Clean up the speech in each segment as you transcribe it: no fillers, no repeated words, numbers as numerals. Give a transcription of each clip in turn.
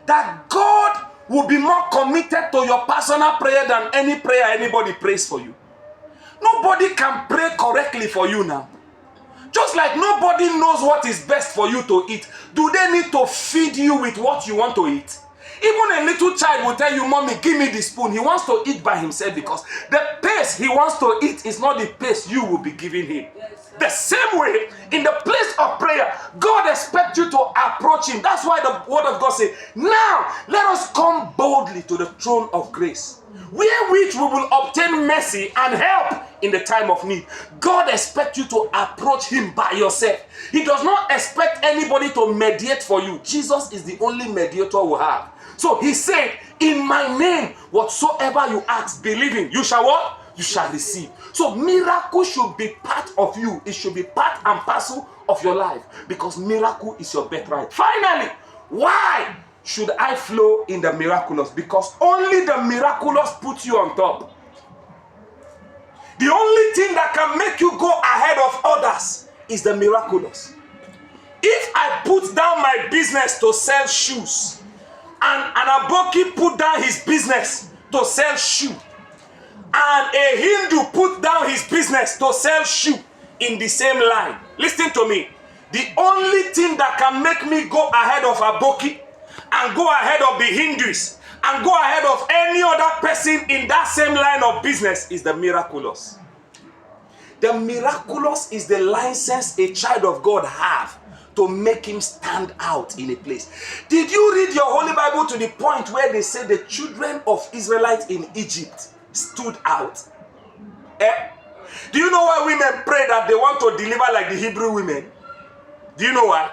that God will be more committed to your personal prayer than any prayer anybody prays for you. Nobody can pray correctly for you now. Just like nobody knows what is best for you to eat, do they need to feed you with what you want to eat? Even a little child will tell you, Mommy, give me the spoon. He wants to eat by himself because the pace he wants to eat is not the pace you will be giving him. The same way, in the place of prayer, God expects you to approach him. That's why the word of God says, now let us come boldly to the throne of grace, wherewith we will obtain mercy and help in the time of need. God expects you to approach him by yourself. He does not expect anybody to mediate for you. Jesus is the only mediator we have. So he said, in my name, whatsoever you ask, believing, you shall what? You shall receive. So miracle should be part of you. It should be part and parcel of your life, because miracle is your birthright. Finally, why should I flow in the miraculous? Because only the miraculous puts you on top. The only thing that can make you go ahead of others is the miraculous. If I put down my business to sell shoes, and an Aboki put down his business to sell shoe, and a Hindu put down his business to sell shoe in the same line, listen to me. The only thing that can make me go ahead of Aboki and go ahead of the Hindus and go ahead of any other person in that same line of business is the miraculous. The miraculous is the license a child of God have to make him stand out in a place. Did you read your Holy Bible to the point where they say the children of Israelites in Egypt stood out? Do you know why women pray that they want to deliver like the Hebrew women? Do you know why?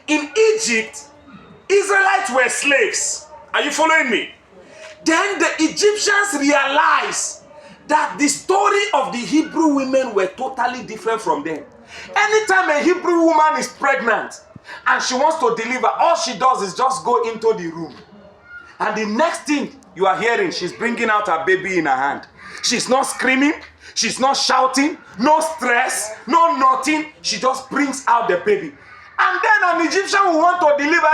In Egypt, Israelites were slaves. Are you following me? Then the Egyptians realized that the story of the Hebrew women were totally different from them. Anytime a Hebrew woman is pregnant and she wants to deliver, all she does is just go into the room. And the next thing you are hearing, she's bringing out her baby in her hand. She's not screaming. She's not shouting. No stress. No nothing. She just brings out the baby. And then an Egyptian will want to deliver.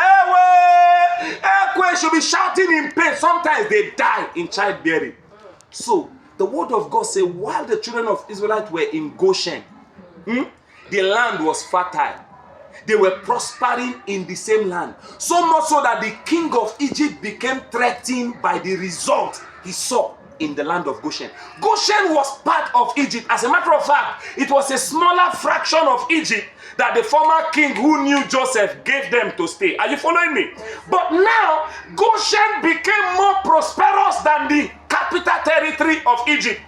She'll be shouting in pain. Sometimes they die in childbearing. So the word of God says, while the children of Israelites were in Goshen, the land was fertile. They were prospering in the same land. So much so that the king of Egypt became threatened by the result he saw in the land of Goshen. Goshen was part of Egypt. As a matter of fact, it was a smaller fraction of Egypt that the former king who knew Joseph gave them to stay. Are you following me? But now, Goshen became more prosperous than the capital territory of Egypt.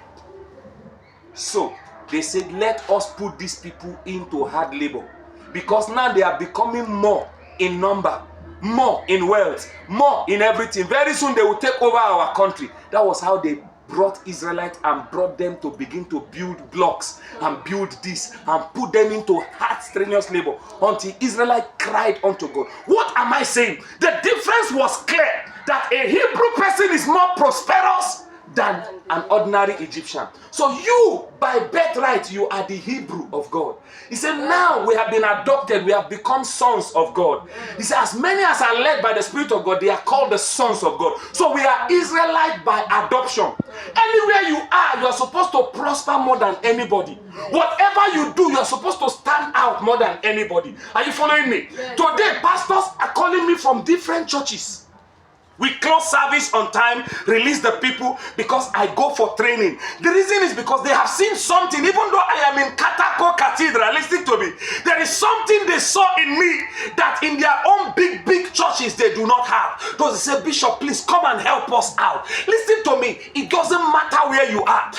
So they said, let us put these people into hard labor, because now they are becoming more in number, more in wealth, more in everything. Very soon they will take over our country. That was how they brought Israelites and brought them to begin to build blocks and build this and put them into hard, strenuous labor until Israelites cried unto God. What am I saying? The difference was clear, that a Hebrew person is more prosperous than an ordinary Egyptian. So you, by birthright, you are the Hebrew of God. He said, now we have been adopted, we have become sons of God. He said, as many as are led by the Spirit of God, they are called the sons of God. So we are Israelite by adoption. Anywhere you are supposed to prosper more than anybody. Whatever you do, you are supposed to stand out more than anybody. Are you following me? Today, pastors are calling me from different churches. We close service on time, release the people, because I go for training. The reason is because they have seen something. Even though I am in Katako Cathedral, listen to me. There is something they saw in me that in their own big churches they do not have. So they say, Bishop, please come and help us out. Listen to me. It doesn't matter where you are.